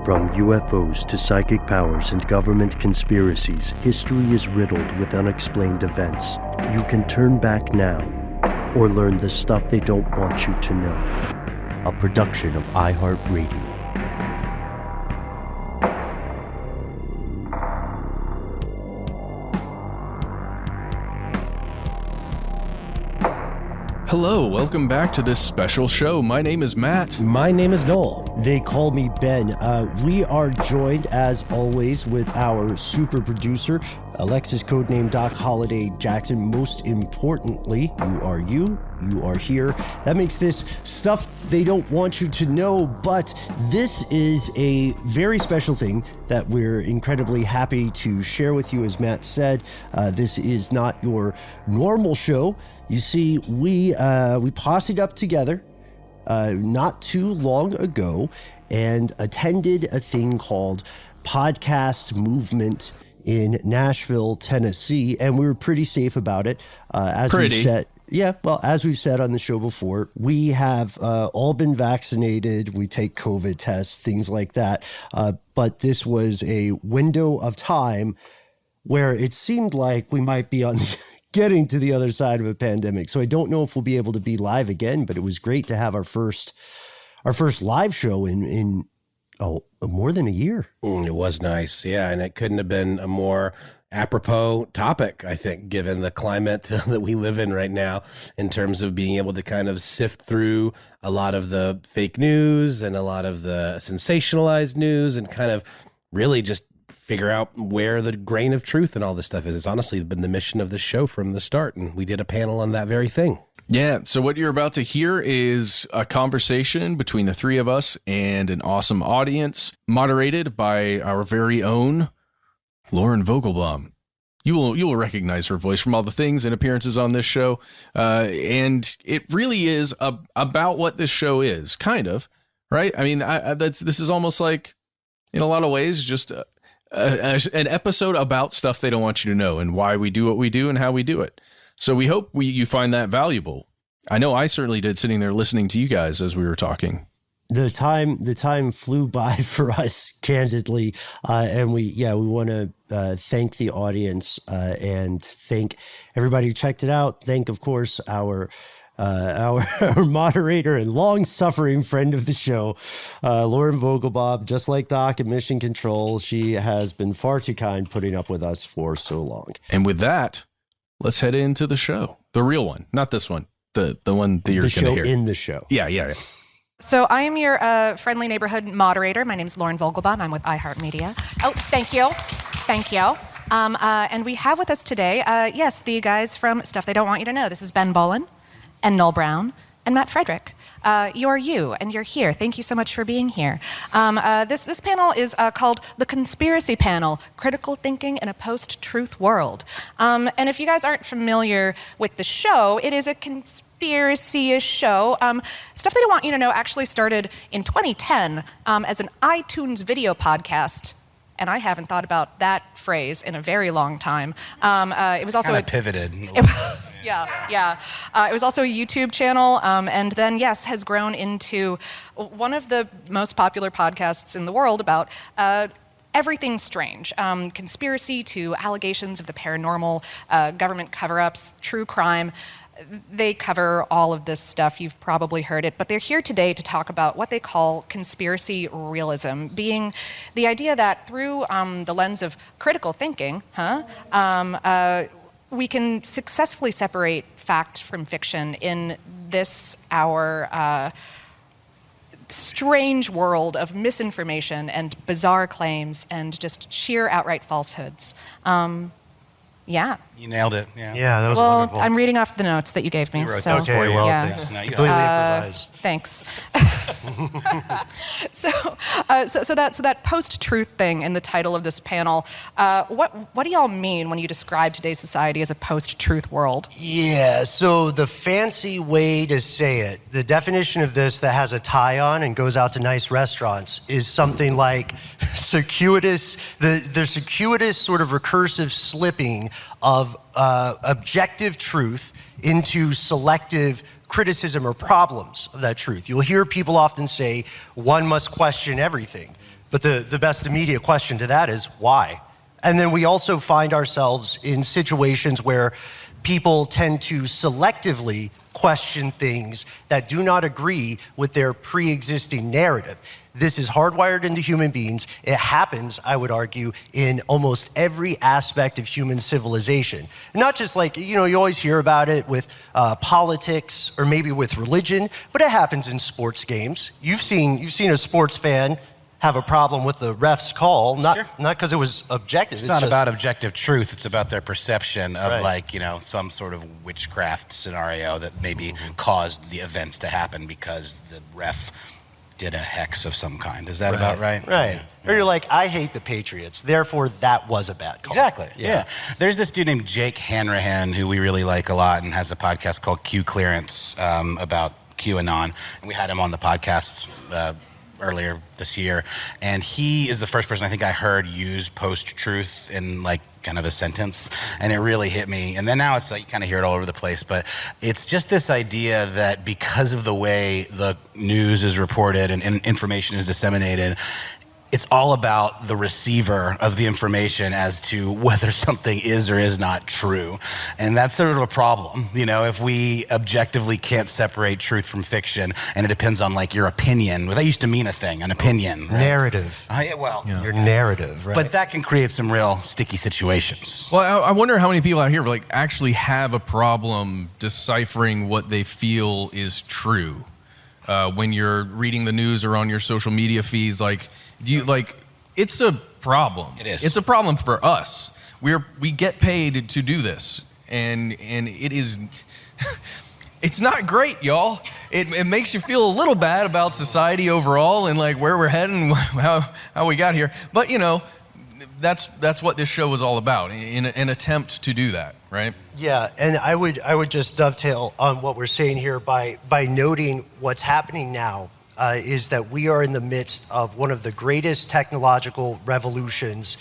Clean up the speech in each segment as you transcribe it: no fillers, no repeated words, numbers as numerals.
From UFOs to psychic powers and government conspiracies, history is riddled with unexplained events. You can turn back now or learn the stuff they don't want you to know. A production of iHeartRadio. Hello, welcome back to this special show. My name is Matt. My name is Noel. They call me Ben. We are joined, as always, with our super producer, Alexis, codename Doc Holliday Jackson. Most importantly, you are here. That makes this stuff they don't want you to know, but this is a very special thing that we're incredibly happy to share with you. As Matt said, this is not your normal show. You see, we posseed up together not too long ago and attended a thing called Podcast Movement in Nashville, Tennessee, and we were pretty safe about it. As we've said on the show before, we have all been vaccinated. We take COVID tests, things like that. But this was a window of time where it seemed like we might be on getting to the other side of a pandemic. So I don't know if we'll be able to be live again, but it was great to have our first live show in more than a year. It was nice. Yeah. And it couldn't have been a more apropos topic, I think, given the climate that we live in right now, in terms of being able to kind of sift through a lot of the fake news and a lot of the sensationalized news and kind of really just figure out where the grain of truth and all this stuff is. It's honestly been the mission of the show from the start, and we did a panel on that very thing. Yeah, so what you're about to hear is a conversation between the three of us and an awesome audience, moderated by our very own Lauren Vogelbaum. You will recognize her voice from all the things and appearances on this show, and it really is about what this show is, kind of, right? I mean, this is almost like, in a lot of ways, just an episode about stuff they don't want you to know and why we do what we do and how we do it. So we hope you find that valuable. I know I certainly did, sitting there listening to you guys as we were talking. The time flew by for us, candidly, and we want to thank the audience and thank everybody who checked it out. Thank, of course, our moderator and long-suffering friend of the show, Lauren Vogelbaum. Just like Doc at Mission Control, she has been far too kind putting up with us for so long. And with that, let's head into the show. The real one, not this one. The one that you're going to hear. In the show. Yeah. So I am your friendly neighborhood moderator. My name is Lauren Vogelbaum. I'm with iHeartMedia. Oh, thank you. And we have with us today, the guys from Stuff They Don't Want You to Know. This is Ben Bolin and Noel Brown and Matt Frederick. You're you, and you're here. Thank you so much for being here. This panel is called the Conspiracy Panel, Critical Thinking in a Post-Truth World. And if you guys aren't familiar with the show, it is a conspiracy-ish show. Stuff They Don't Want You to Know actually started in 2010 as an iTunes video podcast. And I haven't thought about that phrase in a very long time. It was also kind of pivoted. Yeah. It was also a YouTube channel, and then, has grown into one of the most popular podcasts in the world about everything strange. Conspiracy to allegations of the paranormal, government cover-ups, true crime. They cover all of this stuff. You've probably heard it, but they're here today to talk about what they call conspiracy realism, being the idea that through the lens of critical thinking, we can successfully separate fact from fiction in this, our strange world of misinformation and bizarre claims and just sheer outright falsehoods. Yeah. You nailed it. Yeah, that was wonderful. I'm reading off the notes that you gave me. We wrote so, those for you. Well, thanks. Now you completely got improvised. Thanks. So that post-truth thing in the title of this panel, what do y'all mean when you describe today's society as a post-truth world? Yeah, so the fancy way to say it, the definition of this that has a tie on and goes out to nice restaurants is something like circuitous, the circuitous sort of recursive slipping of objective truth into selective criticism or problems of that truth. You'll hear people often say, one must question everything. But the best immediate question to that is why? And then we also find ourselves in situations where people tend to selectively question things that do not agree with their pre-existing narrative. This is hardwired into human beings. It happens, I would argue, in almost every aspect of human civilization. Not just like, you always hear about it with politics or maybe with religion, but it happens in sports games. You've seen a sports fan have a problem with the ref's call, not because it was objective. It's not about objective truth. It's about their perception of some sort of witchcraft scenario that maybe caused the events to happen because the ref did a hex of some kind. Is that about right? Right. Yeah. Or you're like, I hate the Patriots, therefore that was a bad call. Exactly. Yeah. There's this dude named Jake Hanrahan who we really like a lot and has a podcast called Q Clearance about QAnon. And we had him on the podcast earlier this year, and he is the first person I think I heard use post-truth in like kind of a sentence, and it really hit me. And then now it's like you kind of hear it all over the place, but it's just this idea that because of the way the news is reported and information is disseminated, it's all about the receiver of the information as to whether something is or is not true. And that's sort of a problem, if we objectively can't separate truth from fiction, and it depends on like your opinion. Well, that used to mean a thing, an opinion. Right? Narrative. Your narrative, right? But that can create some real sticky situations. Well, I wonder how many people out here like actually have a problem deciphering what they feel is true. When you're reading the news or on your social media feeds, it's a problem. It is. It's a problem for us. We get paid to do this, and it is. It's not great, y'all. It makes you feel a little bad about society overall and like where we're heading, how we got here. But that's what this show is all about, in an attempt to do that, right? Yeah, and I would just dovetail on what we're saying here by noting what's happening now. Is that we are in the midst of one of the greatest technological revolutions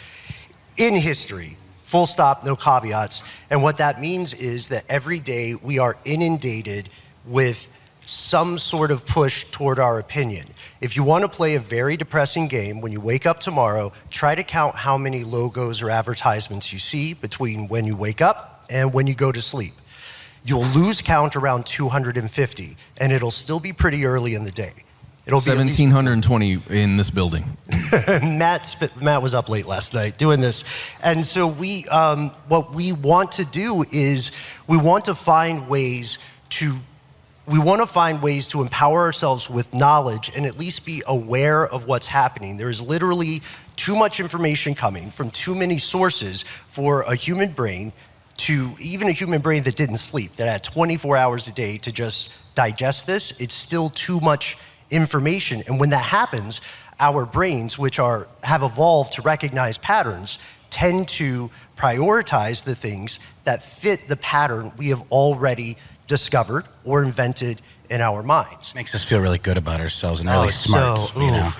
in history, full stop, no caveats. And what that means is that every day we are inundated with some sort of push toward our opinion. If you want to play a very depressing game, when you wake up tomorrow, try to count how many logos or advertisements you see between when you wake up and when you go to sleep. You'll lose count around 250, and it'll still be pretty early in the day. It'll be 1,720 in this building. Matt was up late last night doing this. And so what we want to do is we want to find ways to empower ourselves with knowledge and at least be aware of what's happening. There is literally too much information coming from too many sources for a human brain even a human brain that didn't sleep, that had 24 hours a day to just digest this. It's still too much information. And when that happens, our brains, which have evolved to recognize patterns, tend to prioritize the things that fit the pattern we have already discovered or invented in our minds. Makes us feel really good about ourselves and really smart.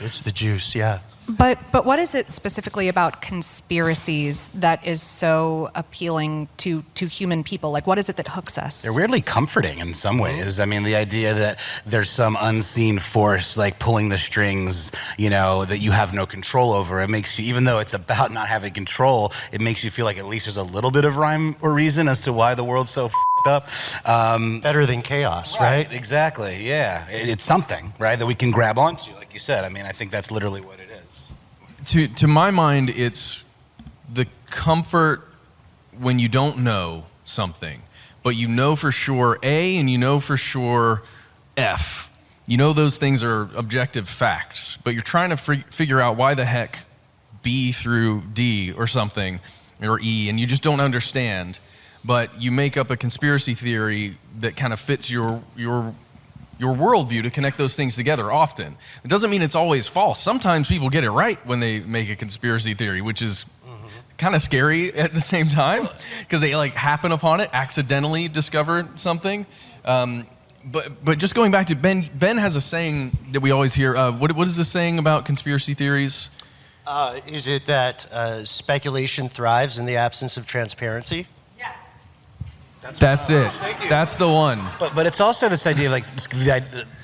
It's the juice, yeah. But what is it specifically about conspiracies that is so appealing to human people? Like, what is it that hooks us? They're weirdly comforting in some ways. I mean, the idea that there's some unseen force like pulling the strings, that you have no control over. It makes you, even though it's about not having control, it makes you feel like at least there's a little bit of rhyme or reason as to why the world's so f***ed up. Better than chaos, right? Exactly, yeah. It's something, right, that we can grab onto, like you said. I mean, I think that's literally what it is. To my mind, it's the comfort when you don't know something, but you know for sure A and you know for sure F. You know those things are objective facts, but you're trying to figure out why the heck B through D or something, or E, and you just don't understand. But you make up a conspiracy theory that kind of fits your worldview to connect those things together often. It doesn't mean it's always false. Sometimes people get it right when they make a conspiracy theory, which is kind of scary at the same time because they like happen upon it, accidentally discover something. But just going back to Ben has a saying that we always hear. What is the saying about conspiracy theories? Is it that speculation thrives in the absence of transparency? That's it. That's the one. But it's also this idea of like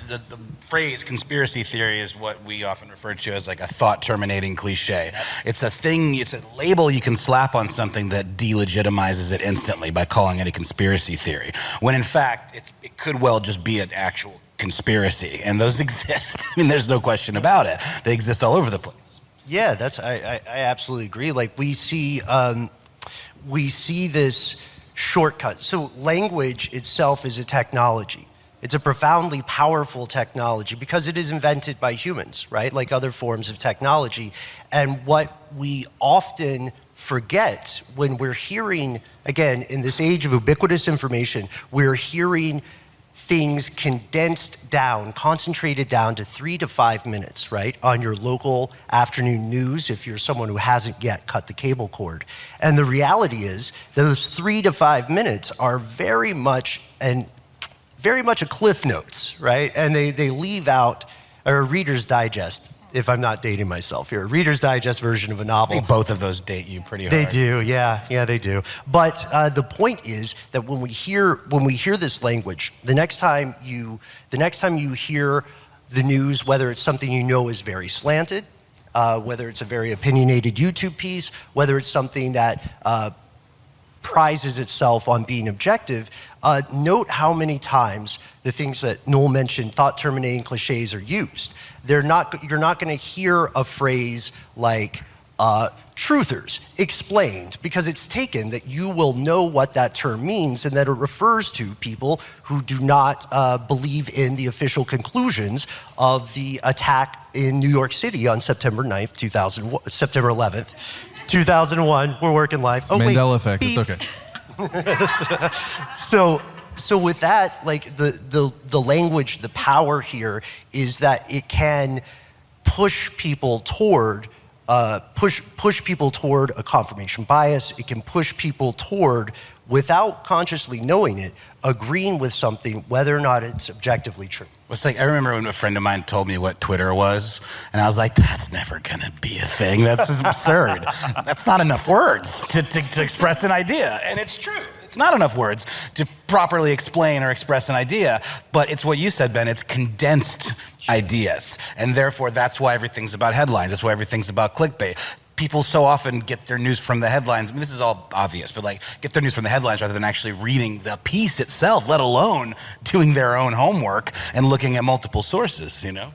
the phrase conspiracy theory is what we often refer to as like a thought-terminating cliche. It's a thing, it's a label you can slap on something that delegitimizes it instantly by calling it a conspiracy theory, when in fact it could well just be an actual conspiracy, and those exist. I mean, there's no question about it. They exist all over the place. Yeah, I absolutely agree. Like we see this shortcut. So language itself is a technology. It's a profoundly powerful technology because it is invented by humans, right? Like other forms of technology. And what we often forget when we're hearing, again, in this age of ubiquitous information, we're hearing things condensed down, concentrated down to 3 to 5 minutes, right? On your local afternoon news, if you're someone who hasn't yet cut the cable cord. And the reality is those 3 to 5 minutes are very much a Cliff Notes, right? And they leave out a Reader's Digest, if I'm not dating myself here, a Reader's Digest version of a novel. I think both of those date you pretty hard. They do, yeah, they do. But the point is that when we hear this language, the next time you hear the news, whether it's something you know is very slanted, whether it's a very opinionated YouTube piece, whether it's something that prizes itself on being objective, note how many times the things that Noel mentioned, thought-terminating cliches, are used. You're not going to hear a phrase like truthers, explained, because it's taken that you will know what that term means and that it refers to people who do not believe in the official conclusions of the attack in New York City on September 11th, 2001. We're working live. Oh, Mandela wait, effect. beep. It's okay. So with that, like the language, the power here is that it can push people toward push people toward a confirmation bias. It can push people toward, without consciously knowing it, agreeing with something, whether or not it's objectively true. It's like, I remember when a friend of mine told me what Twitter was, and I was like, that's never going to be a thing. That's just absurd. That's not enough words to express an idea. And it's true. It's not enough words to properly explain or express an idea, but it's what you said, Ben. It's condensed ideas. And therefore, that's why everything's about headlines. That's why everything's about clickbait. People so often get their news from the headlines. I mean, this is all obvious, but like get their news from the headlines rather than actually reading the piece itself, let alone doing their own homework and looking at multiple sources, you know?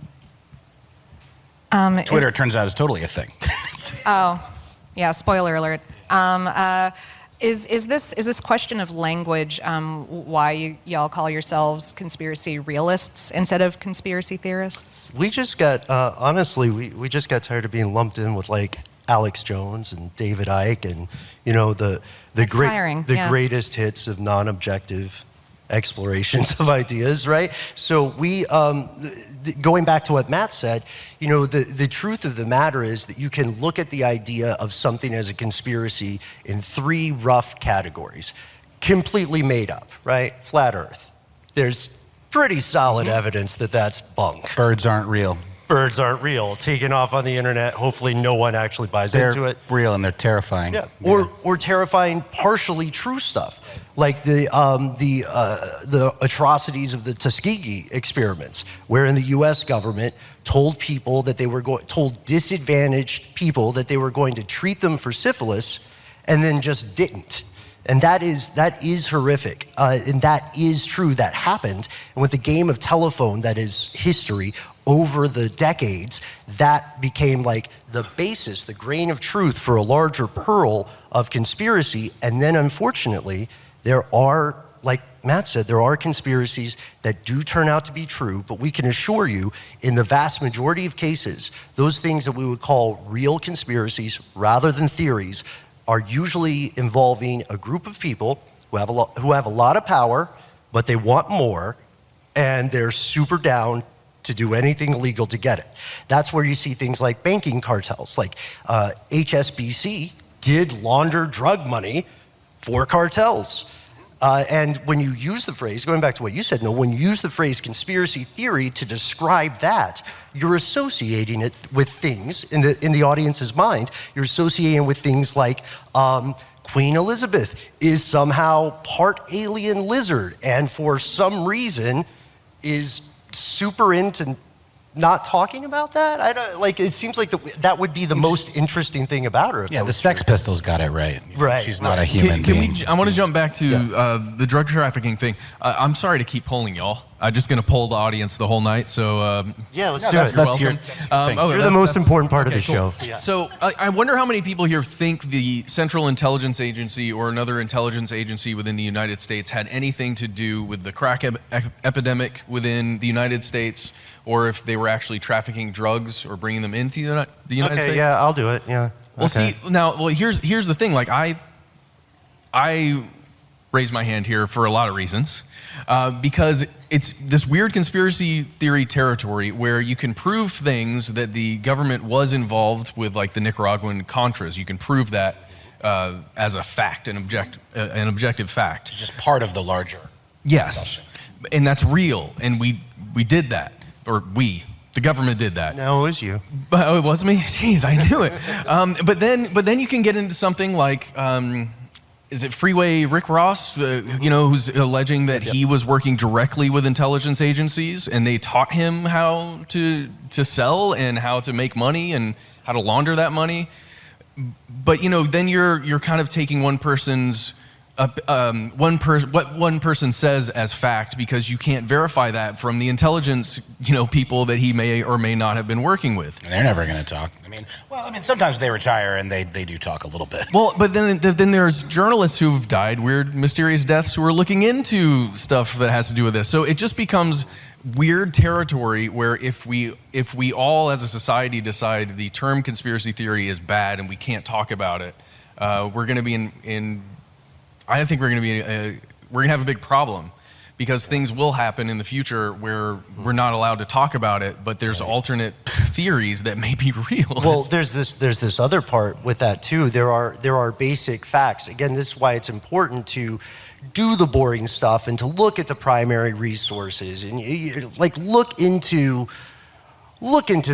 Twitter, it turns out, is totally a thing. Oh, yeah, spoiler alert. Is this question of language why y'all call yourselves conspiracy realists instead of conspiracy theorists? We just got, honestly, we just got tired of being lumped in with like Alex Jones and David Icke and, you know, the greatest hits of non-objective explorations of ideas, right? So we, going back to what Matt said, you know, the truth of the matter is that you can look at the idea of something as a conspiracy in 3 rough categories. Completely made up, right? Flat Earth. There's pretty solid evidence that that's bunk. Birds aren't real. Birds aren't real. Taken off on the internet. Hopefully no one actually buys into it. They're real and they're terrifying. Yeah. Or terrifying, partially true stuff, like the atrocities of the Tuskegee experiments, wherein the U.S. government told people that they were told disadvantaged people that they were going to treat them for syphilis, and then just didn't. And that is horrific, and that is true. That happened. And with the game of telephone that is history, over the decades, that became like the basis, the grain of truth for a larger pearl of conspiracy. And then unfortunately, there are, like Matt said, there are conspiracies that do turn out to be true, but we can assure you, in the vast majority of cases, those things that we would call real conspiracies rather than theories are usually involving a group of people who have a lot of power, but they want more, and they're super down to do anything illegal to get it. That's where you see things like banking cartels, like HSBC did launder drug money for cartels. And when you use the phrase, going back to what you said, Noel, when you use the phrase conspiracy theory to describe that, you're associating it with things in the audience's mind. You're associating with things like Queen Elizabeth is somehow part alien lizard, and for some reason is super into not talking about that? I don't like. It seems like that would be the most interesting thing about her. Yeah, the Sex Pistols got it right. Right. She's not a human being. I want to jump back to the drug trafficking thing. I'm sorry to keep polling y'all. I'm just going to poll the audience the whole night. So yeah, let's do it. You're welcome. You're the most important part of the cool. show. Yeah. So I wonder how many people here think the Central Intelligence Agency or another intelligence agency within the United States had anything to do with the crack epidemic within the United States, or if they were actually trafficking drugs or bringing them into the United States. Yeah, I'll do it. Yeah. Well, see, now, here's the thing. Like, I raise my hand here for a lot of reasons, because it's this weird conspiracy theory territory where you can prove things that the government was involved with, like the Nicaraguan Contras. You can prove that as a fact, an objective fact. It's just part of the larger. Yes, and that's real, and we did that, or the government did that. No, it was you. Oh, it was me? Jeez, I knew it. But then you can get into something like, is it Freeway Rick Ross, who's alleging that he was working directly with intelligence agencies and they taught him how to sell and how to make money and how to launder that money. But, then you're kind of taking one person's what one person says as fact, because you can't verify that from the intelligence, people that he may or may not have been working with. They're never going to talk. I mean, sometimes they retire and they do talk a little bit. Well, but then there's journalists who've died weird, mysterious deaths who are looking into stuff that has to do with this. So it just becomes weird territory where if we all as a society decide the term conspiracy theory is bad and we can't talk about it, we're going to be I think we're going to have a big problem, because things will happen in the future where we're not allowed to talk about it, but there's alternate theories that may be real. Well, there's this other part with that too. There are basic facts. Again, this is why it's important to do the boring stuff and to look at the primary resources and look into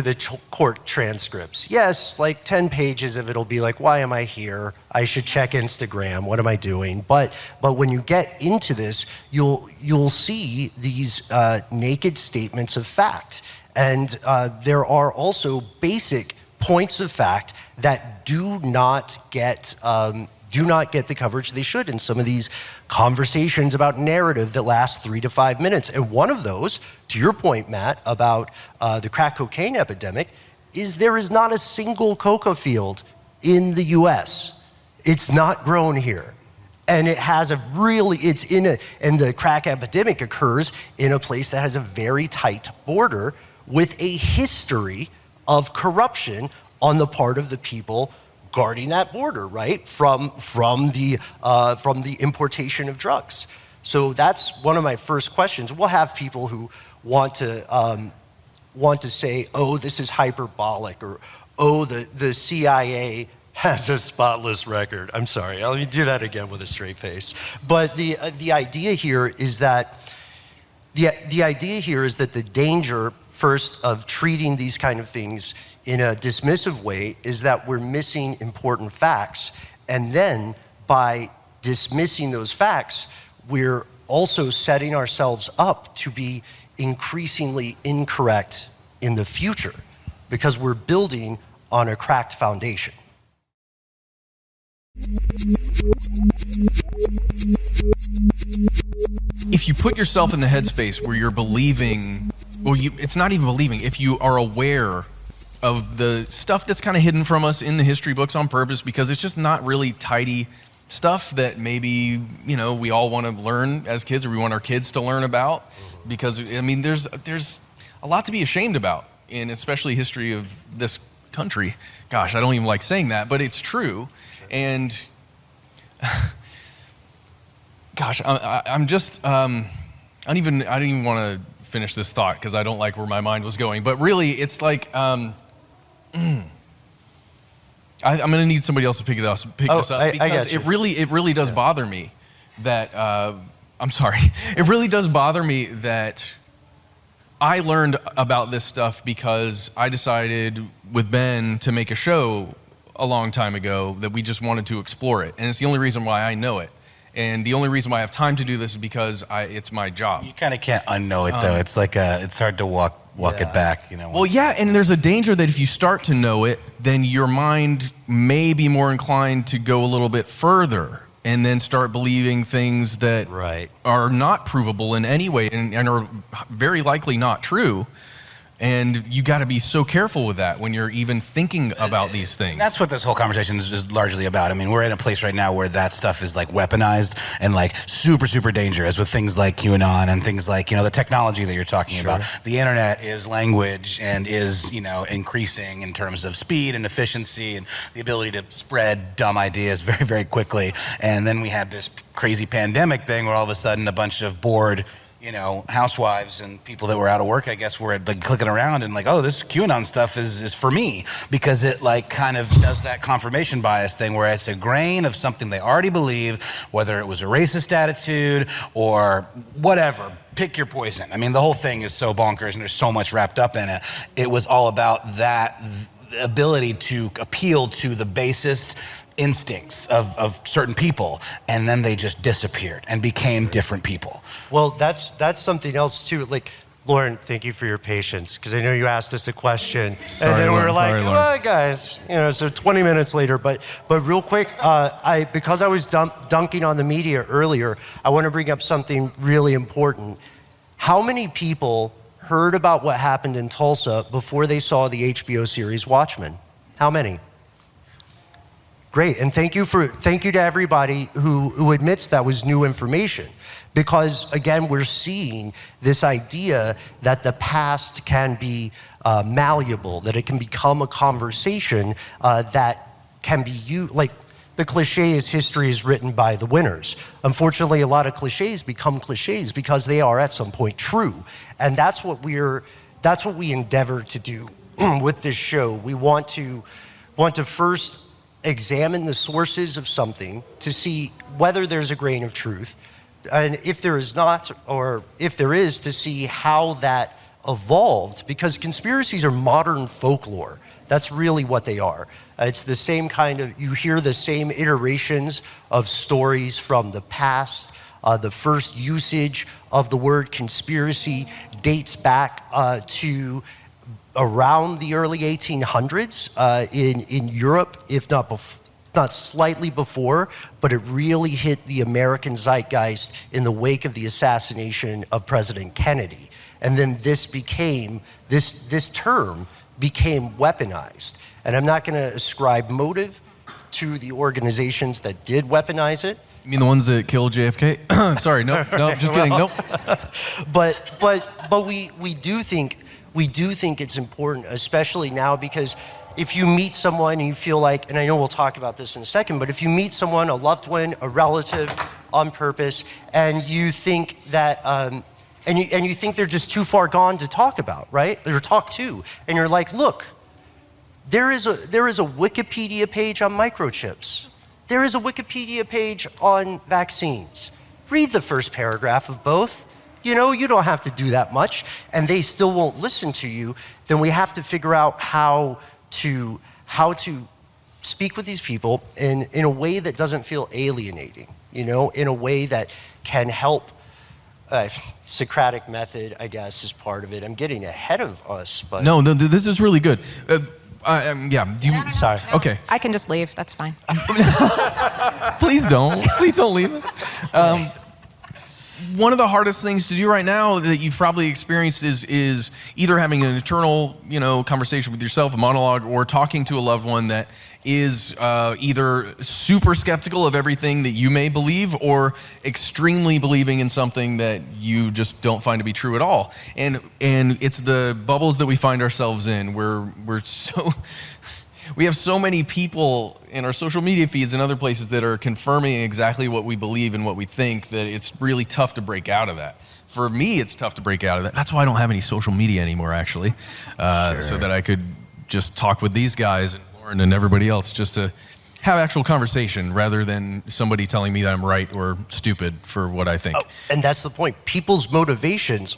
the court transcripts. Yes, like 10 pages of it'll be like, why am I here? I should check Instagram. What am I doing? But when you get into this, you'll see these naked statements of fact. And there are also basic points of fact that do not get the coverage they should in some of these conversations about narrative that last 3 to 5 minutes. And one of those, to your point, Matt, about the crack cocaine epidemic, is there is not a single coca field in the US. It's not grown here. And it has and the crack epidemic occurs in a place that has a very tight border with a history of corruption on the part of the people guarding that border, right, from the importation of drugs. So that's one of my first questions. We'll have people who want to say, oh, this is hyperbolic, or oh, the CIA has a spotless record. I'm sorry, let me do that again with a straight face. But the idea here is that the danger first of treating these kind of things in a dismissive way is that we're missing important facts. And then by dismissing those facts, we're also setting ourselves up to be increasingly incorrect in the future, because we're building on a cracked foundation. If you put yourself in the headspace where you're believing, it's not even believing, if you are aware of the stuff that's kind of hidden from us in the history books on purpose, because it's just not really tidy stuff that maybe, we all want to learn as kids, or we want our kids to learn about, because, there's a lot to be ashamed about in especially history of this country. Gosh, I don't even like saying that, but it's true. And gosh, I'm just, I don't even want to finish this thought because I don't like where my mind was going, but really it's like, I'm going to need somebody else to pick this up, because it really does bother me that it really does bother me that I learned about this stuff because I decided with Ben to make a show a long time ago that we just wanted to explore it, and it's the only reason why I know it. And the only reason why I have time to do this is because it's my job. You kind of can't unknow it, though. It's like it's hard to walk it back, you know. Well, yeah, and there's a danger that if you start to know it, then your mind may be more inclined to go a little bit further and then start believing things that are not provable in any way and are very likely not true. And you got to be so careful with that when you're even thinking about these things. That's what this whole conversation is largely about. I mean, we're in a place right now where that stuff is like weaponized and like super, super dangerous with things like QAnon and things like, you know, the technology that you're talking about. The internet is language and is, you know, increasing in terms of speed and efficiency and the ability to spread dumb ideas very, very quickly. And then we had this crazy pandemic thing where all of a sudden a bunch of bored, you know, housewives and people that were out of work, I guess, were like clicking around and like, oh, this QAnon stuff is for me, because it like kind of does that confirmation bias thing where it's a grain of something they already believe, whether it was a racist attitude or whatever. Pick your poison. I mean, the whole thing is so bonkers and there's so much wrapped up in it. It was all about that ability to appeal to the basest instincts of certain people, and then they just disappeared and became different people. Well, that's something else too. Like, Lauren, thank you for your patience, because I know you asked us a question, Sorry, and then we were Lauren, like, well, guys, you know, so 20 minutes later. But real quick, because I was dunking on the media earlier, I want to bring up something really important. How many people heard about what happened in Tulsa before they saw the HBO series Watchmen? How many? Great, and thank you to everybody who admits that was new information, because again, we're seeing this idea that the past can be malleable, that it can become a conversation that can be used. Like the cliche is history is written by the winners. Unfortunately, a lot of cliches become cliches because they are at some point true, and that's what we endeavor to do with this show. We want to first examine the sources of something to see whether there's a grain of truth, and if there is not, or if there is, to see how that evolved, because conspiracies are modern folklore. That's really what they are. It's the same kind of, you hear the same iterations of stories from the past. The first usage of the word conspiracy dates back to around the early 1800s in Europe, if not slightly before, but it really hit the American zeitgeist in the wake of the assassination of President Kennedy. And then this term became weaponized. And I'm not going to ascribe motive to the organizations that did weaponize it. You mean the ones that killed JFK? Sorry, no, just kidding, nope. But we do think it's important, especially now, because if you meet someone and you feel like, and I know we'll talk about this in a second, but if you meet someone, a loved one, a relative, on purpose, and you think that, and you think they're just too far gone to talk about, right? Or talk to, and you're like, look, there is a Wikipedia page on microchips. There is a Wikipedia page on vaccines. Read the first paragraph of both. You know, you don't have to do that much, and they still won't listen to you. Then we have to figure out how to speak with these people in a way that doesn't feel alienating, you know, in a way that can help. Socratic method, I guess, is part of it. I'm getting ahead of us, but... No, this is really good. Yeah, do you... No. Sorry. No. Okay. I can just leave. That's fine. Please don't. Please don't leave. One of the hardest things to do right now that you've probably experienced is either having an internal, you know, conversation with yourself, a monologue, or talking to a loved one that is either super skeptical of everything that you may believe or extremely believing in something that you just don't find to be true at all. And it's the bubbles that we find ourselves in where we have so many people in our social media feeds and other places that are confirming exactly what we believe and what we think, that it's really tough to break out of that. For me, it's tough to break out of that. That's why I don't have any social media anymore, actually, so that I could just talk with these guys and Lauren and everybody else just to have actual conversation rather than somebody telling me that I'm right or stupid for what I think. Oh, and that's the point. People's motivations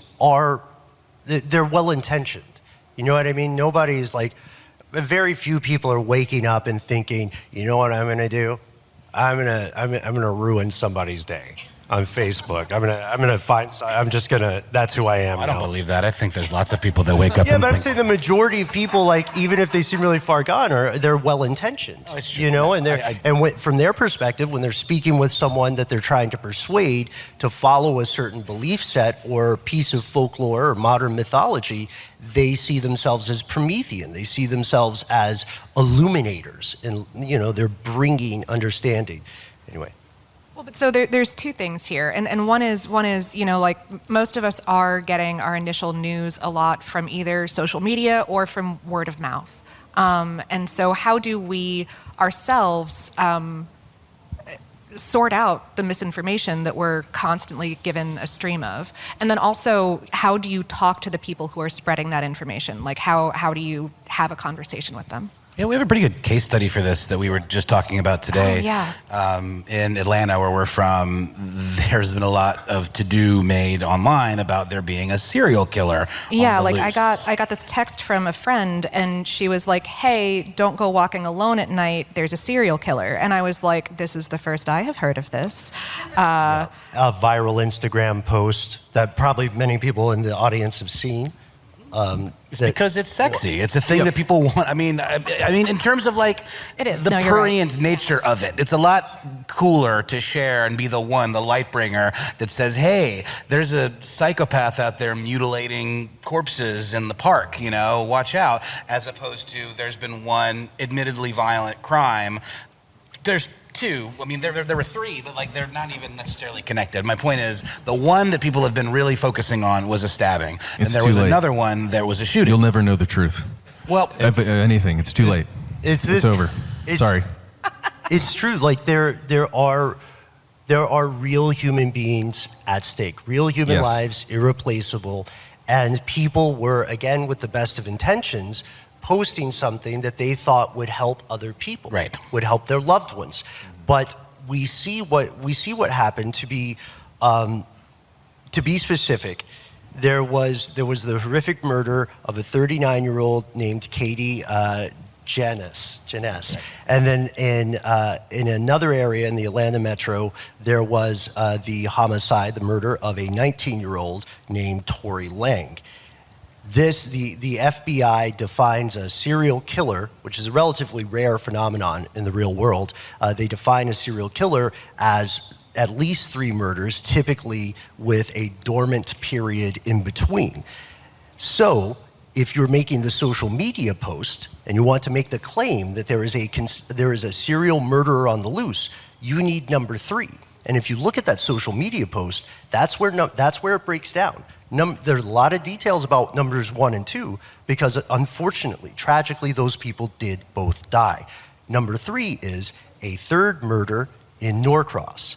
they're well-intentioned. You know what I mean? Nobody's like... Very few people are waking up and thinking, you know what I'm going to do? I'm gonna ruin somebody's day on Facebook. I'm gonna find. That's who I am. I don't believe that. I think there's lots of people that wake up. Yeah, and but I'm think, saying the majority of people, like, even if they seem really far gone, they're well intentioned. Oh, it's true. You know, and from their perspective, when they're speaking with someone that they're trying to persuade to follow a certain belief set or piece of folklore or modern mythology, they see themselves as Promethean. They see themselves as illuminators, and they're bringing understanding. Anyway. Well, but so there's two things here, and one is like most of us are getting our initial news a lot from either social media or from word of mouth, and so how do we ourselves sort out the misinformation that we're constantly given a stream of, and then also how do you talk to the people who are spreading that information? Like how do you have a conversation with them? Yeah, we have a pretty good case study for this that we were just talking about today. Oh, yeah. In Atlanta, where we're from, there's been a lot of to-do made online about there being a serial killer. Yeah, on the like loose. I got this text from a friend, and she was like, "Hey, don't go walking alone at night. There's a serial killer." And I was like, "This is the first I have heard of this." A viral Instagram post that probably many people in the audience have seen. It's because it's sexy. It's a thing that people want. I mean, in terms of like it is. the No, prurient nature of it, it's a lot cooler to share and be the light bringer that says, "Hey, there's a psychopath out there mutilating corpses in the park. Watch out." As opposed to there's been one admittedly violent crime. There's two. I mean, there were three, but like they're not even necessarily connected. My point is, the one that people have been really focusing on was a stabbing, and there was another one that was a shooting. You'll never know the truth. Well, anything. It's too late. It's over. Sorry. It's true. Like there are real human beings at stake. Real human lives, irreplaceable, and people were, again, with the best of intentions, posting something that they thought would help other people, right? Would help their loved ones. But we see what happened. To be specific, there was the horrific murder of a 39-year-old named Katie Janess, and then in another area in the Atlanta metro, there was the murder of a 19-year-old named Tory Lang. The FBI defines a serial killer, which is a relatively rare phenomenon in the real world. They define a serial killer as at least 3 murders, typically with a dormant period in between. So if you're making the social media post and you want to make the claim that there is a serial murderer on the loose, you need number 3. And if you look at that social media post, that's where it breaks down. There's a lot of details about numbers 1 and 2 because, unfortunately, tragically, those people did both die. Number 3 is a 3rd murder in Norcross.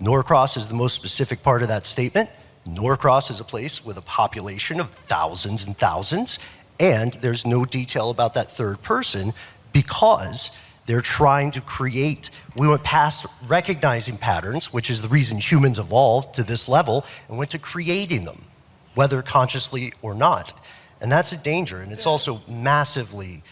Norcross is the most specific part of that statement. Norcross is a place with a population of thousands and thousands, and there's no detail about that 3rd person because they're trying to create. We went past recognizing patterns, which is the reason humans evolved to this level, and went to creating them, whether consciously or not. And that's a danger, and it's also massively,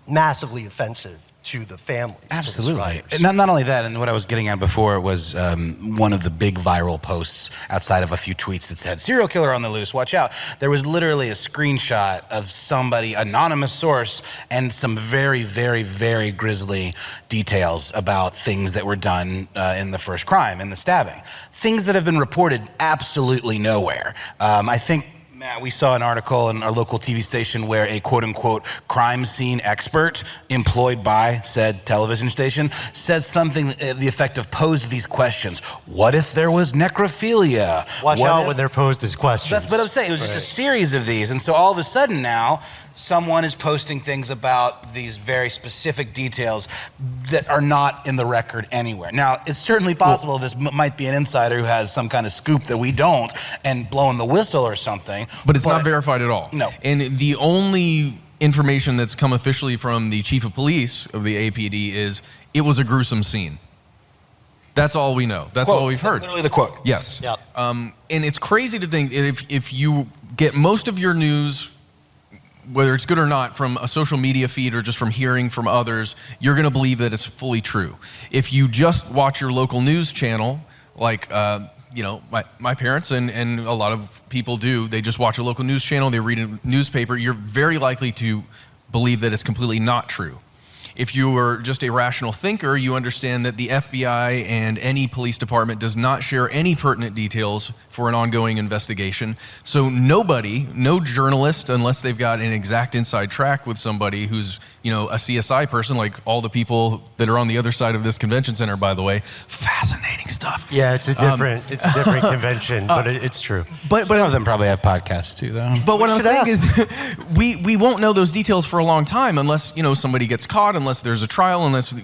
massively offensive to the families. Absolutely. Not only that, and what I was getting at before was one of the big viral posts outside of a few tweets that said, "Serial killer on the loose, watch out." There was literally a screenshot of somebody, anonymous source, and some very, very, very grisly details about things that were done in the first crime, in the stabbing. Things that have been reported absolutely nowhere. I think, Matt, we saw an article in our local TV station where a quote-unquote crime scene expert employed by said television station said something to the effect of posed these questions. What if there was necrophilia? Watch out when they're posed as questions. That's what I'm saying. It was just a series of these. And so all of a sudden now, someone is posting things about these very specific details that are not in the record anywhere. Now, it's certainly possible this might be an insider who has some kind of scoop that we don't and blowing the whistle or something. But it's not verified at all. No. And the only information that's come officially from the chief of police of the APD is it was a gruesome scene. That's all we know. That's all we've heard. Literally the quote. Yes. Yep. And it's crazy to think if you get most of your news whether it's good or not, from a social media feed or just from hearing from others, you're going to believe that it's fully true. If you just watch your local news channel, like my parents and a lot of people do, they just watch a local news channel, they read a newspaper, you're very likely to believe that it's completely not true. If you are just a rational thinker, you understand that the FBI and any police department does not share any pertinent details for an ongoing investigation. So no journalist, unless they've got an exact inside track with somebody who's, a CSI person, like all the people that are on the other side of this convention center, by the way. Fascinating stuff. Yeah, it's a different convention, but it's true. But some of them probably have podcasts too, though. But what I'm saying is, we won't know those details for a long time unless somebody gets caught, unless there's a trial, unless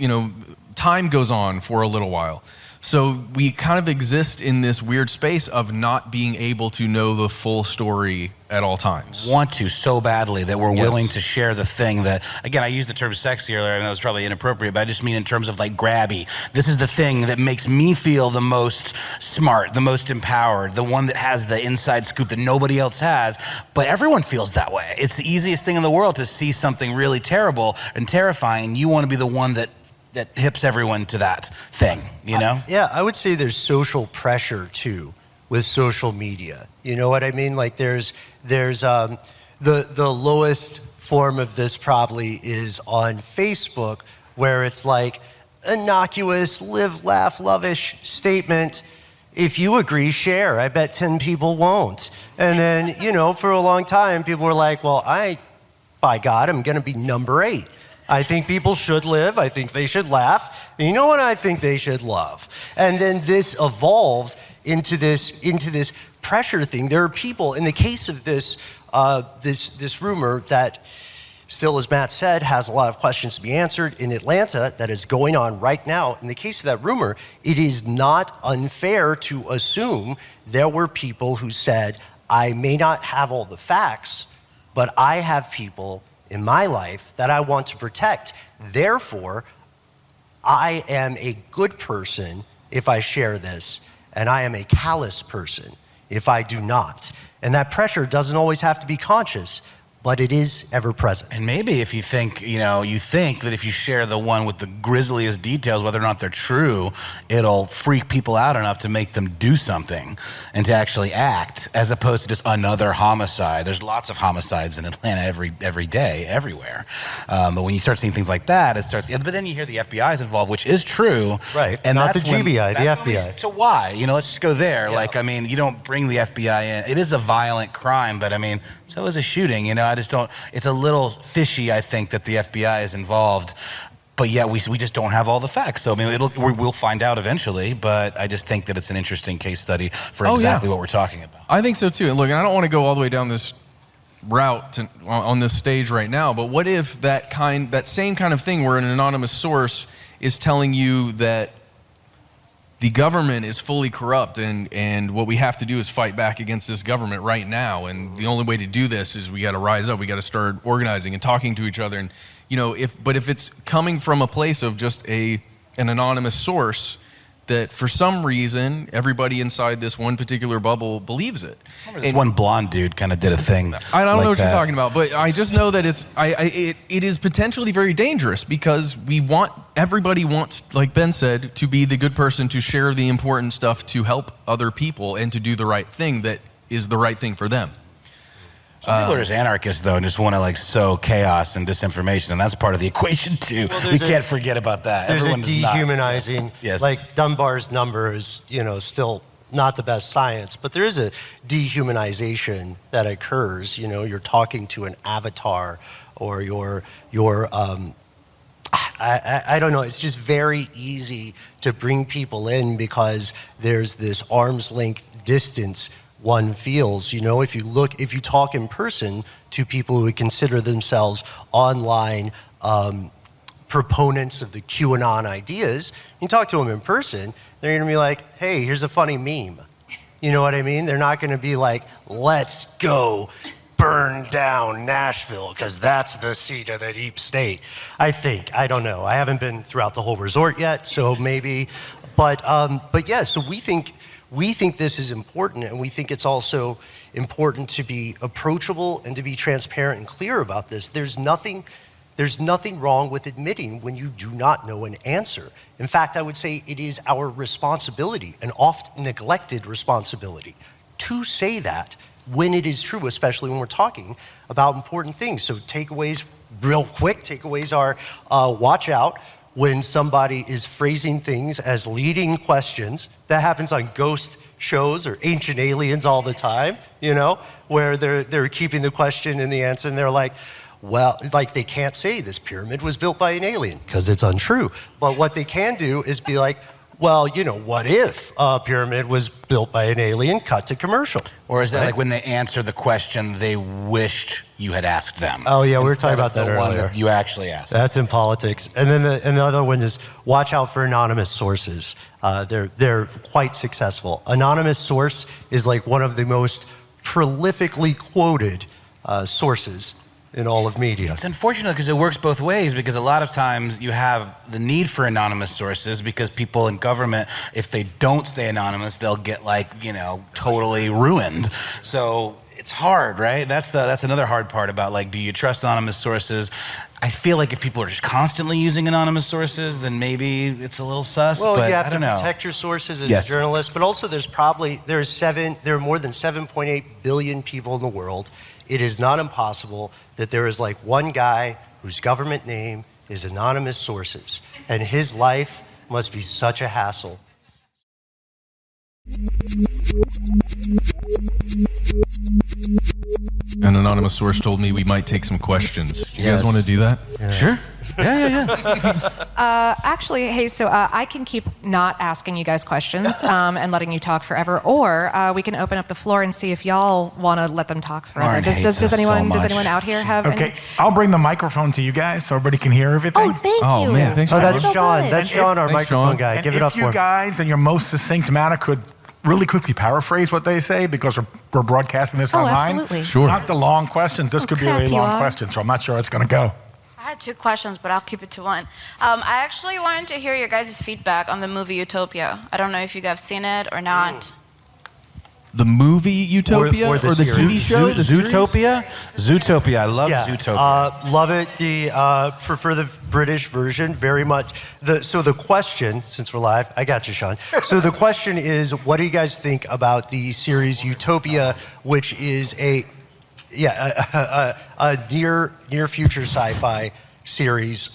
time goes on for a little while. So we kind of exist in this weird space of not being able to know the full story at all times. Want to so badly that we're willing to share the thing that, again, I used the term sexy earlier, and that was probably inappropriate, but I just mean in terms of like grabby. This is the thing that makes me feel the most smart, the most empowered, the one that has the inside scoop that nobody else has, but everyone feels that way. It's the easiest thing in the world to see something really terrible and terrifying. You want to be the one that hips everyone to that thing, I would say there's social pressure too with social media. You know what I mean? Like there's the lowest form of this probably is on Facebook, where it's like innocuous, live, laugh, love-ish statement. If you agree, share. I bet 10 people won't. And then, for a long time, people were like, well, by God, I'm going to be number 8. I think people should live. I think they should laugh. And you know what? I think they should love. And then this evolved into this pressure thing. There are people, in the case of this rumor that still, as Matt said, has a lot of questions to be answered in Atlanta that is going on right now. In the case of that rumor, it is not unfair to assume there were people who said, I may not have all the facts, but I have people in my life that I want to protect. Therefore, I am a good person if I share this, and I am a callous person if I do not. And that pressure doesn't always have to be conscious, but it is ever present. And maybe if you think, you think that if you share the one with the grisliest details, whether or not they're true, it'll freak people out enough to make them do something and to actually act, as opposed to just another homicide. There's lots of homicides in Atlanta every day, everywhere. But when you start seeing things like that, it starts. But then you hear the FBI is involved, which is true. Right, and not the GBI, the FBI. So why? Let's just go there. Yeah. You don't bring the FBI in. It is a violent crime, but so is a shooting. I just don't. It's a little fishy, I think, that the FBI is involved, but yet we just don't have all the facts. So we'll find out eventually. But I just think that it's an interesting case study for exactly what we're talking about. I think so too. And look, I don't want to go all the way down this route on this stage right now. But what if that same kind of thing, where an anonymous source is telling you that the government is fully corrupt, and what we have to do is fight back against this government right now, and the only way to do this is we got to rise up, we got to start organizing and talking to each other, and if it's coming from a place of just an anonymous source that for some reason everybody inside this one particular bubble believes it. This one blonde dude kind of did a thing. I don't know what you're talking about, but I just know that it is potentially very dangerous, because everybody wants, like Ben said, to be the good person, to share the important stuff, to help other people, and to do the right thing that is the right thing for them. Some people are just anarchists, though, and just want to sow chaos and disinformation, and that's part of the equation too. We can't forget about that. There's Everyone a dehumanizing. Yes. Like Dunbar's number is, still not the best science, but there is a dehumanization that occurs. You're talking to an avatar, or I don't know. It's just very easy to bring people in because there's this arm's length distance one feels. If you talk in person to people who would consider themselves online proponents of the QAnon ideas, you talk to them in person, they're going to be like, hey, here's a funny meme. You know what I mean? They're not going to be like, let's go burn down Nashville because that's the seat of the deep state. I think. I don't know. I haven't been throughout the whole resort yet, so maybe. But yeah, so we think we think this is important, and we think it's also important to be approachable and to be transparent and clear about this. There's nothing wrong with admitting when you do not know an answer. In fact, I would say it is our responsibility, an oft neglected responsibility, to say that when it is true, especially when we're talking about important things. So takeaways, real quick, takeaways are watch out when somebody is phrasing things as leading questions. That happens on ghost shows or Ancient Aliens all the time, you know, where they're keeping the question and the answer, and they're like, well, like they can't say this pyramid was built by an alien because it's untrue. But what they can do is be like, well, you know, what if a pyramid was built by an alien, cut to commercial? Or is that like when they answer the question they wished you had asked them? Oh, yeah, we were talking about that the one earlier. that you actually asked. That's in politics. And then another one is watch out for anonymous sources. They're quite successful. Anonymous source is like one of the most prolifically quoted sources in all of media. It's unfortunate because it works both ways, because a lot of times you have the need for anonymous sources because people in government, if they don't stay anonymous, they'll get like, you know, totally ruined. So it's hard, right? That's another hard part about like, do you trust anonymous sources? I feel like if people are just constantly using anonymous sources, then maybe it's a little sus. Well, but you have I to don't know. protect your sources as Yes. a journalist, but also there are more than 7.8 billion people in the world. It is not impossible that there is like one guy whose government name is anonymous sources, and his life must be such a hassle. An anonymous source told me we might take some questions. You guys want to do that? Yeah. Sure. Yeah. Actually, hey, so I can keep not asking you guys questions and letting you talk forever, or we can open up the floor and see if y'all want to let them talk forever. Lauren hates Does us anyone so does much. anyone out here have? Okay, Any? I'll bring the microphone to you guys so everybody can hear everything. Oh, thank Oh, you. man, thanks Oh, for that's so Sean. good. That's Sean, our Thanks, microphone Sean. guy. And Give it up if for you him. guys in your most succinct manner could really quickly paraphrase what they say, because we're broadcasting this Oh, online. absolutely. Sure. Not the long questions. This could be a really crap, you long are. question, so I'm not sure it's going to go. I had two questions, but I'll keep it to one. I actually wanted to hear your guys' feedback on the movie Utopia. I don't know if you guys have seen it or not. The movie Utopia Or or the the TV series. show? The series? Zootopia? Zootopia. I love Zootopia. Love it. Prefer the British version very much. So the question, since we're live, I got you, Sean. So the question is, what do you guys think about the series Utopia, which is a near future sci-fi series?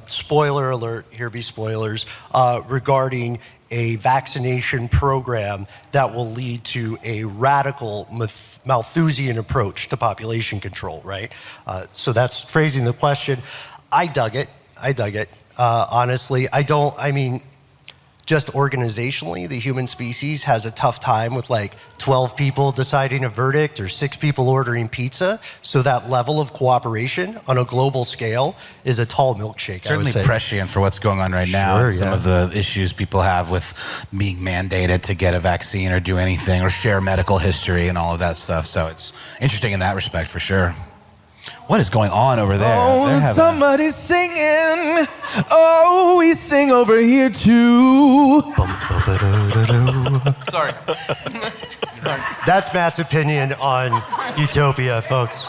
Spoiler alert, here be spoilers, regarding a vaccination program that will lead to a radical Malthusian approach to population control, right? So that's phrasing the question. I dug it. Honestly, just organizationally, the human species has a tough time with like 12 people deciding a verdict or 6 people ordering pizza. So that level of cooperation on a global scale is a tall milkshake, Certainly I would say. prescient for what's going on right now. Sure, Some yeah. of the issues people have with being mandated to get a vaccine or do anything or share medical history and all of that stuff. So it's interesting in that respect for sure. What is going on over there? They're having somebody's singing. Oh, we sing over here too. Sorry. That's Matt's opinion on Utopia, folks.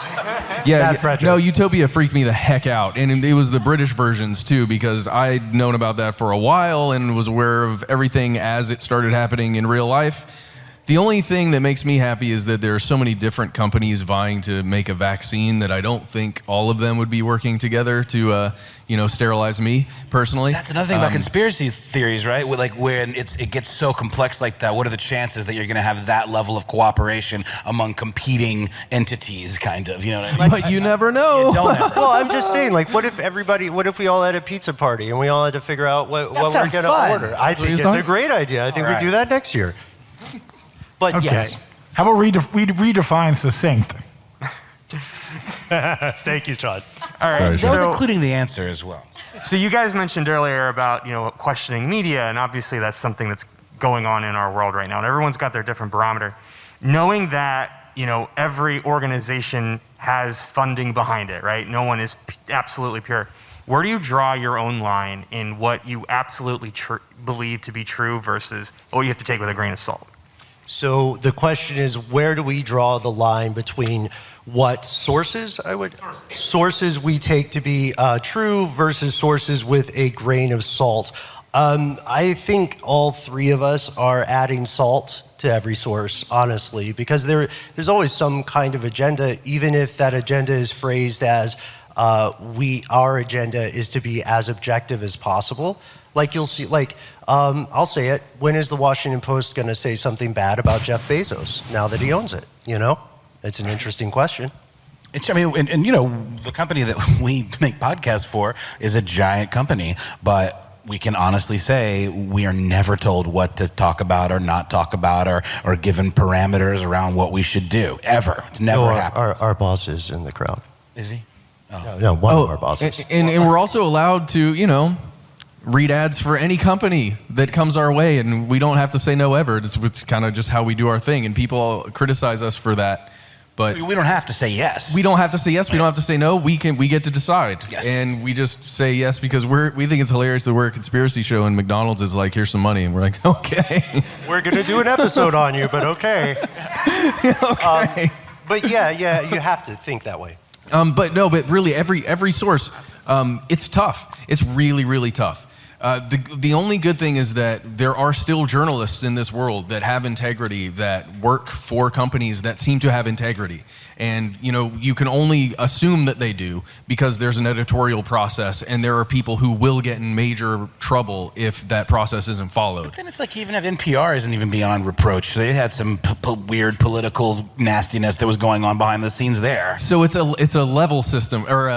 Yeah, Matt Frederick. no, Utopia freaked me the heck out. And it was the British versions too, because I'd known about that for a while and was aware of everything as it started happening in real life. The only thing that makes me happy is that there are so many different companies vying to make a vaccine that I don't think all of them would be working together to, sterilize me personally. That's another thing about conspiracy theories, right? Like when it gets so complex like that, what are the chances that you're going to have that level of cooperation among competing entities, kind of? You know what I mean? But you never know. You don't ever. Well, I'm just saying, like, what if we all had a pizza party and we all had to figure out what we're sounds going to fun. order? I think he's it's talking- a great idea. I think All we right. do that next year. But Okay. yes. How about we redefine succinct? Thank you, Sean. All right. That was including the answer as well. So you guys mentioned earlier about questioning media, and obviously that's something that's going on in our world right now, and everyone's got their different barometer. Knowing that every organization has funding behind it, right? No one is absolutely pure. Where do you draw your own line in what you absolutely believe to be true versus what you have to take with a grain of salt? So the question is, where do we draw the line between what sources we take to be true versus sources with a grain of salt? I think all three of us are adding salt to every source, honestly, because there's always some kind of agenda, even if that agenda is phrased as our agenda is to be as objective as possible. Like you'll see, I'll say it. When is the Washington Post going to say something bad about Jeff Bezos now that he owns it? You know, it's an interesting question. And you know, the company that we make podcasts for is a giant company, but we can honestly say we are never told what to talk about or not talk about or given parameters around what we should do, ever. It's never happened. Our boss is in the crowd. Is he? Oh. No, one of our bosses. And we're also allowed to, you know, read ads for any company that comes our way, and we don't have to say no ever. It's kind of just how we do our thing, and people criticize us for that. But we don't have to say yes. We don't have to say yes. We don't have to say no. We get to decide. Yes. And we just say yes because we think it's hilarious that we're a conspiracy show and McDonald's is like, here's some money. And we're like, okay. We're going to do an episode on you, but okay. Okay. But yeah, you have to think that way. But really every source, it's tough. It's really, really tough. The only good thing is that there are still journalists in this world that have integrity, that work for companies that seem to have integrity. And, you know, you can only assume that they do because there's an editorial process and there are people who will get in major trouble if that process isn't followed. But then it's like even if NPR isn't even beyond reproach. They had some weird political nastiness that was going on behind the scenes there. So it's a level system, or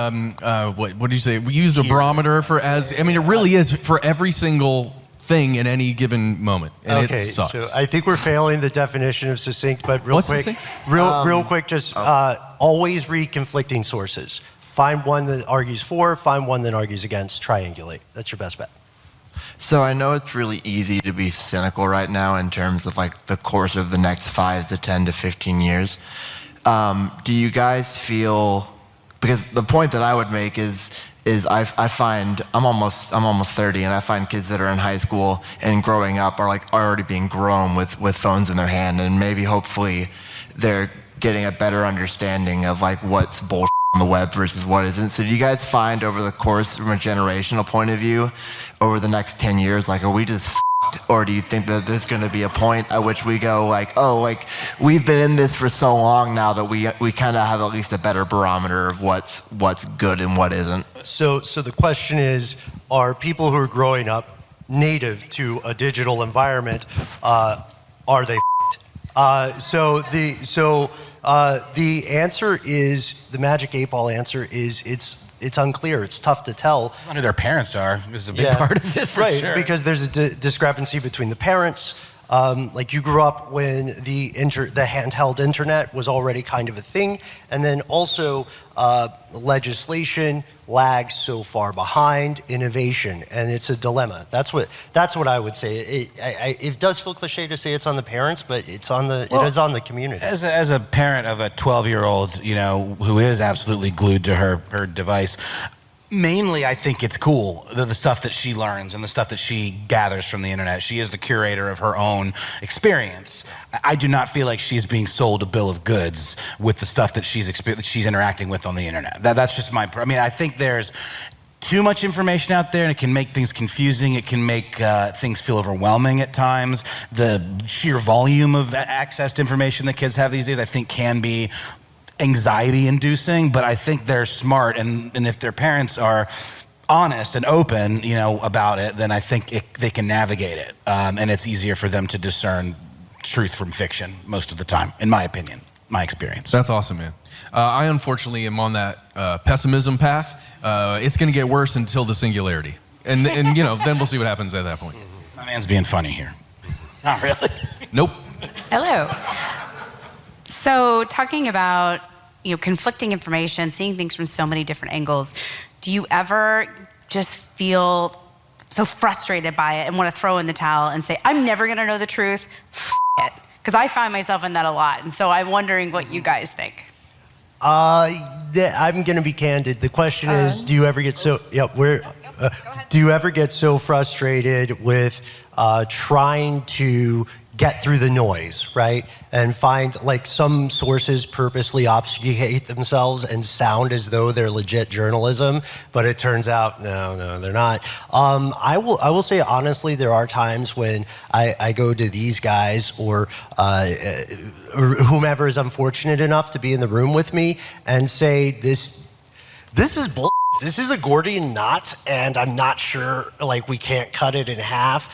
what did you say? We use a barometer it really is for every single thing in any given moment, and it sucks. So I think we're failing the definition of succinct, but real quick, just always read conflicting sources. Find one that argues for, find one that argues against, triangulate. That's your best bet. So I know it's really easy to be cynical right now in terms of like the course of the next 5 to 10 to 15 years. Do you guys feel, because the point that I would make is I find I'm almost 30, and I find kids that are in high school and growing up are like already being grown with phones in their hand, and maybe hopefully they're getting a better understanding of like what's bullshit on the web versus what isn't. So do you guys find over the course from a generational point of view over the next 10 years, like are we just f***ed, or do you think that there's going to be a point at which we go like, oh, like we've been in this for so long now that we kind of have at least a better barometer of what's good and what isn't? So the question is, are people who are growing up native to a digital environment, are they f***ed? So the answer is, the magic 8-ball answer is it's unclear. It's tough to tell. Who their parents are is a big part of it, for sure. Because there's a discrepancy between the parents. Like you grew up when the handheld internet was already kind of a thing, and then also legislation lags so far behind innovation, and it's a dilemma. That's what I would say. It does feel cliche to say it's on the parents, but it is on the community. As a parent of a 12-year-old, you know, who is absolutely glued to her device, mainly, I think it's cool, the stuff that she learns and the stuff that she gathers from the internet. She is the curator of her own experience. I do not feel like she's being sold a bill of goods with the stuff that she's interacting with on the internet. That's just I think there's too much information out there, and it can make things confusing. It can make things feel overwhelming at times. The sheer volume of access to information that kids have these days, I think, can be anxiety inducing, but I think they're smart, and if their parents are honest and open, you know, about it, then I think they can navigate it, and it's easier for them to discern truth from fiction most of the time, in my opinion, my experience. That's awesome, man. I unfortunately am on that pessimism path. It's going to get worse until the singularity, and you know, then we'll see what happens at that point. My man's being funny here. Not really. Nope. Hello. So talking about, you know, conflicting information, seeing things from so many different angles, do you ever just feel so frustrated by it and want to throw in the towel and say, I'm never going to know the truth, f*** it? Because I find myself in that a lot, and so I'm wondering what you guys think. I'm going to be candid. The question is, do you ever get so... do you ever get so frustrated with trying to get through the noise, right? And find, like, some sources purposely obfuscate themselves and sound as though they're legit journalism, but it turns out, no, they're not. I will say, honestly, there are times when I go to these guys or whomever is unfortunate enough to be in the room with me and say, this is bull. This is a Gordian knot, and I'm not sure, like, we can't cut it in half.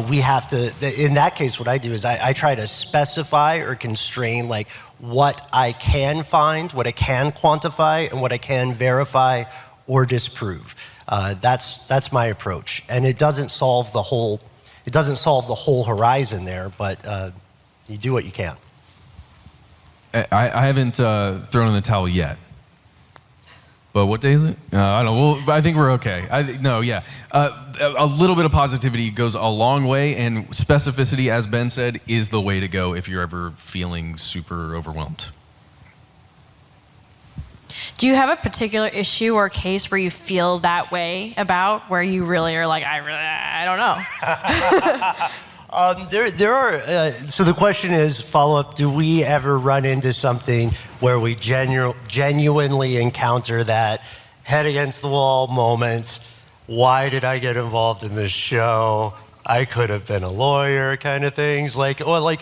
We have to, in that case, what I do is I try to specify or constrain, like, what I can find, what I can quantify, and what I can verify or disprove. That's my approach. And it doesn't solve the whole horizon there, but you do what you can. I haven't thrown in the towel yet. But what day is it? I don't know. Well, I think we're okay. A little bit of positivity goes a long way, and specificity, as Ben said, is the way to go if you're ever feeling super overwhelmed. Do you have a particular issue or case where you feel that way about, where you really are like, I don't know? There are, so the question is, follow-up, do we ever run into something where we genuinely encounter that head against the wall moment, why did I get involved in this show? I could have been a lawyer kind of things. The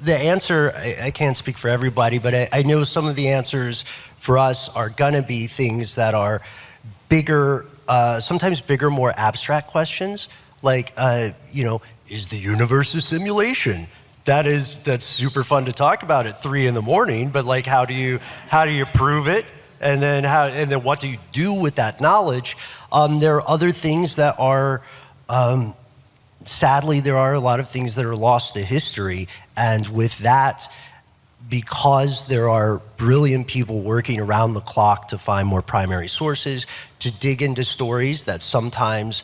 answer, I can't speak for everybody, but I know some of the answers for us are gonna be things that are bigger, sometimes bigger, more abstract questions. Like, is the universe a simulation? That's super fun to talk about at 3 a.m, but, like, how do you prove it? And then what do you do with that knowledge? There are other things that are, sadly, there are a lot of things that are lost to history. And with that, because there are brilliant people working around the clock to find more primary sources, to dig into stories that sometimes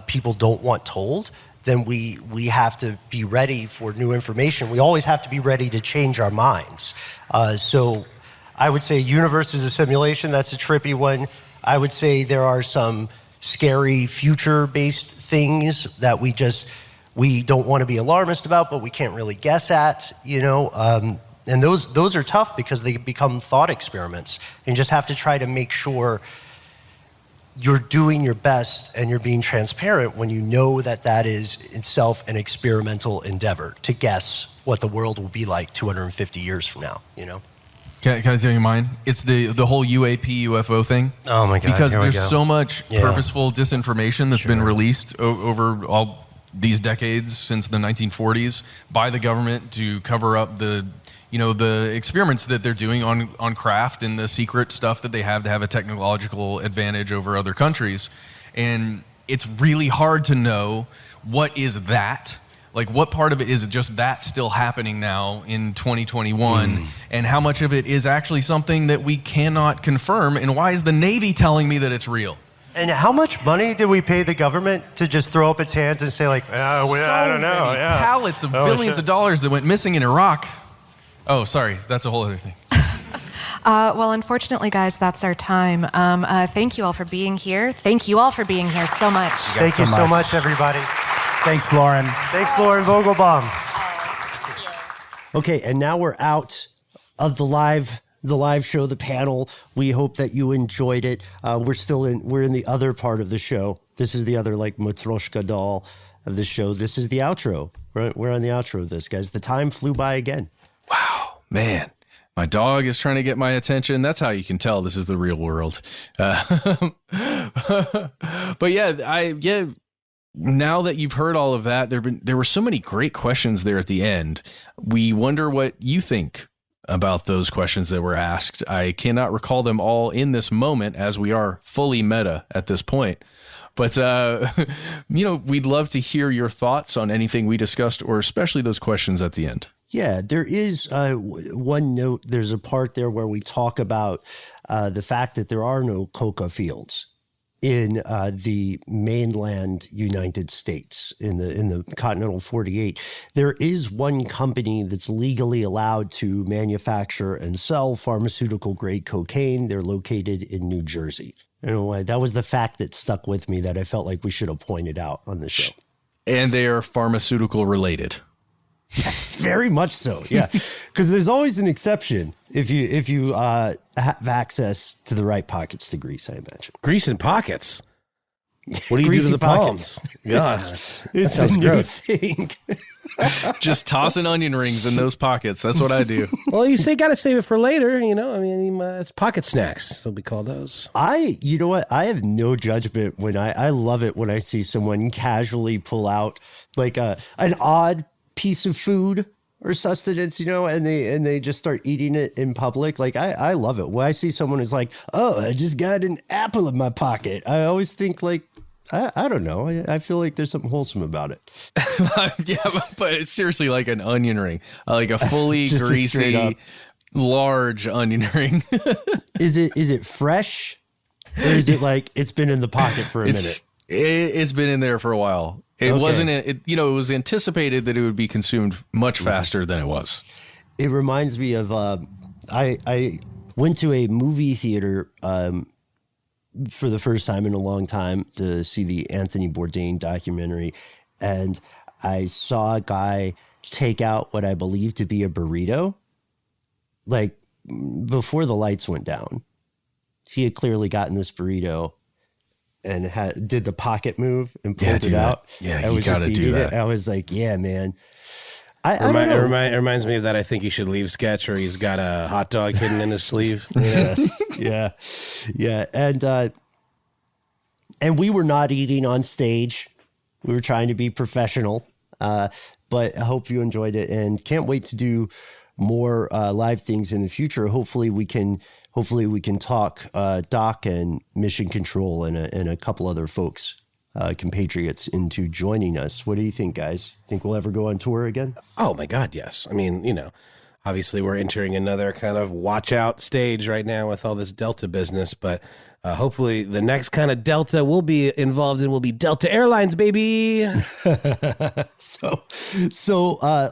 people don't want told, then we have to be ready for new information. We always have to be ready to change our minds. So I would say universe is a simulation. That's a trippy one. I would say there are some scary future-based things that we don't want to be alarmist about, but we can't really guess at, and those are tough because they become thought experiments. And you just have to try to make sure you're doing your best and you're being transparent when you know that is itself an experimental endeavor to guess what the world will be like 250 years from now, Can I tell you mine? It's the whole UAP, UFO thing. Oh my God. Because there's so much purposeful disinformation that's been released over all these decades since the 1940s by the government to cover up the experiments that they're doing on craft and the secret stuff that they have to have a technological advantage over other countries. And it's really hard to know what is that. Like, what part of it is just that still happening now in 2021, and how much of it is actually something that we cannot confirm, and why is the Navy telling me that it's real? And how much money did we pay the government to just throw up its hands and say, like, I don't know. Yeah. Pallets of billions of dollars that went missing in Iraq. Oh, sorry, that's a whole other thing. Well, unfortunately, guys, that's our time. Thank you all for being here. Thank you all for being here so much. Thank you so much, everybody. Thanks, Lauren. Thanks, Lauren Vogelbaum. Okay, and now we're out of the live show, the panel. We hope that you enjoyed it. We're in the other part of the show. This is the other, like, Matryoshka doll of the show. This is the outro. We're on the outro of this, guys. The time flew by again. Wow, man. My dog is trying to get my attention. That's how you can tell this is the real world. But now that you've heard all of that, there were so many great questions there at the end. We wonder what you think about those questions that were asked. I cannot recall them all in this moment, as we are fully meta at this point. But, we'd love to hear your thoughts on anything we discussed, or especially those questions at the end. Yeah, there is one note. There's a part there where we talk about the fact that there are no coca fields in the mainland United States, in the continental 48. There is one company that's legally allowed to manufacture and sell pharmaceutical grade cocaine. They're located in New Jersey. That was the fact that stuck with me that I felt like we should have pointed out on the show. And they are pharmaceutical related. Yes, very much so. Yeah, because there's always an exception if you have access to the right pockets to grease. I imagine Grease in pockets. What do you do to the pockets. palms? God, that It's sounds a new gross. thing. Just tossing onion rings in those pockets. That's what I do. Well, you say got to save it for later. You know, I mean, it's pocket snacks. What we call those. You know what? I have no judgment when I love it when I see someone casually pull out like an odd piece of food or sustenance, you know, and they just start eating it in public. Like I love it. When I see someone who's like, oh, I just got an apple in my pocket, I always think like, I don't know. I feel like there's something wholesome about it. Yeah, but it's seriously like an onion ring, like a fully Just a straight up. greasy, large onion ring. Is it fresh, or is it like it's been in the pocket for a minute? It's been in there for a while. It Okay. wasn't. It was anticipated that it would be consumed much faster than it was. It reminds me of I went to a movie theater for the first time in a long time to see the Anthony Bourdain documentary, and I saw a guy take out what I believe to be a burrito, like before the lights went down. He had clearly gotten this burrito and did the pocket move and pulled it out. Yeah, I you was got just to do eating that. it. I was like, yeah, man. I don't know. It reminds me of that I Think You Should Leave sketch where he's got a hot dog hidden in his sleeve. Yes. Yeah. And we were not eating on stage. We were trying to be professional. But I hope you enjoyed it and can't wait to do more live things in the future. Hopefully we can talk Doc and Mission Control and a couple other folks, compatriots, into joining us. What do you think, guys? Think we'll ever go on tour again? Oh my God, yes. I mean, you know, obviously we're entering another kind of watch out stage right now with all this Delta business, but hopefully the next kind of Delta we'll be involved in will be Delta Airlines, baby. So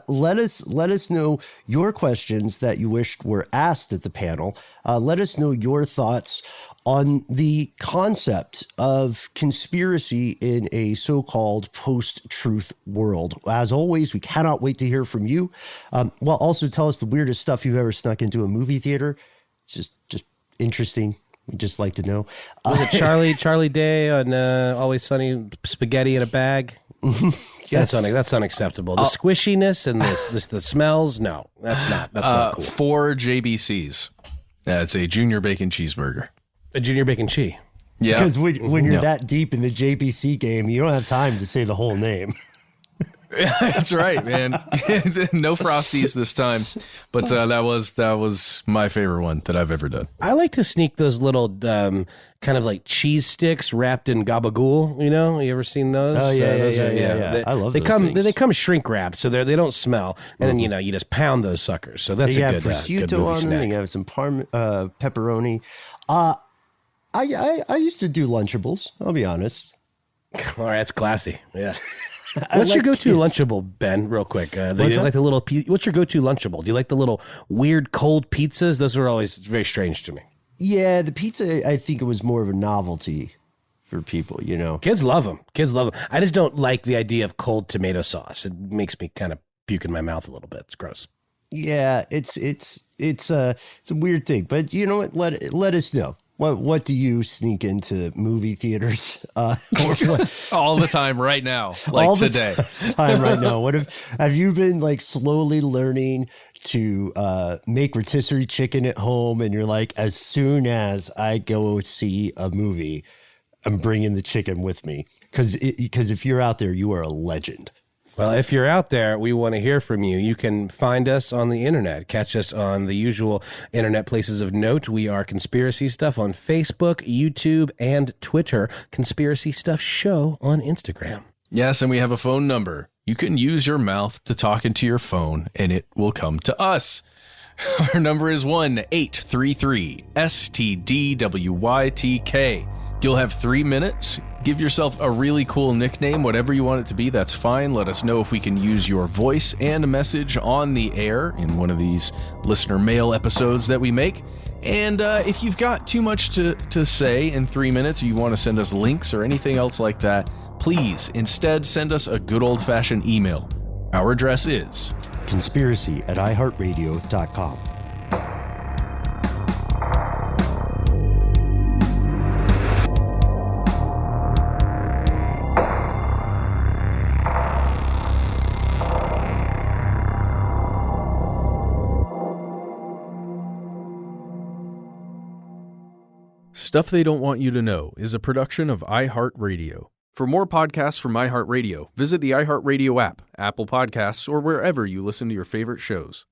let us know your questions that you wished were asked at the panel. Let us know your thoughts on the concept of conspiracy in a so-called post-truth world. As always, we cannot wait to hear from you. Well, also tell us the weirdest stuff you've ever snuck into a movie theater. It's just interesting. We'd just like to know. Was it Charlie Day on Always Sunny spaghetti in a bag? Yes. That's unacceptable. The squishiness and the smells. No, that's not cool. 4 JBCs. It's a junior bacon cheeseburger. A junior bacon cheese. Yeah. Because when you're that deep in the JBC game, you don't have time to say the whole name. That's right, man. No Frosties this time, but that was my favorite one that I've ever done. I like to sneak those little kind of like cheese sticks wrapped in gabagool. You know, you ever seen those? Oh yeah, those yeah. I love they those come things. They come shrink wrapped, so they don't smell, and then you just pound those suckers. So that's They a have good prosciutto good movie on them. snack. They have some pepperoni. I used to do Lunchables. I'll be honest. All right, that's classy. Yeah. I What's your like go-to kids. Lunchable, Ben? Real quick, What's you that? like the little. What's your go-to Lunchable? Do you like the little weird cold pizzas? Those were always very strange to me. Yeah, the pizza. I think it was more of a novelty for people. You know, Kids love them. I just don't like the idea of cold tomato sauce. It makes me kind of puke in my mouth a little bit. It's gross. yeah, it's a weird thing. But you know what? Let us know. What do you sneak into movie theaters? Or what? All the time right now, like All the today. time right now. Have you been like slowly learning to make rotisserie chicken at home, and you're like, as soon as I go see a movie, I'm bringing the chicken with me, because if you're out there, you are a legend. Well, if you're out there, we want to hear from you. You can find us on the internet. Catch us on the usual internet places of note. We are Conspiracy Stuff on Facebook, YouTube, and Twitter. Conspiracy Stuff Show on Instagram. Yes, and we have a phone number. You can use your mouth to talk into your phone, and it will come to us. Our number is 1-833-STDWYTK. You'll have 3 minutes. Give yourself a really cool nickname, whatever you want it to be, that's fine. Let us know if we can use your voice and a message on the air in one of these listener mail episodes that we make. And if you've got too much to say in 3 minutes, or you want to send us links or anything else like that, please instead send us a good old-fashioned email. Our address is conspiracy@iHeartRadio.com. Stuff They Don't Want You to Know is a production of iHeartRadio. For more podcasts from iHeartRadio, visit the iHeartRadio app, Apple Podcasts, or wherever you listen to your favorite shows.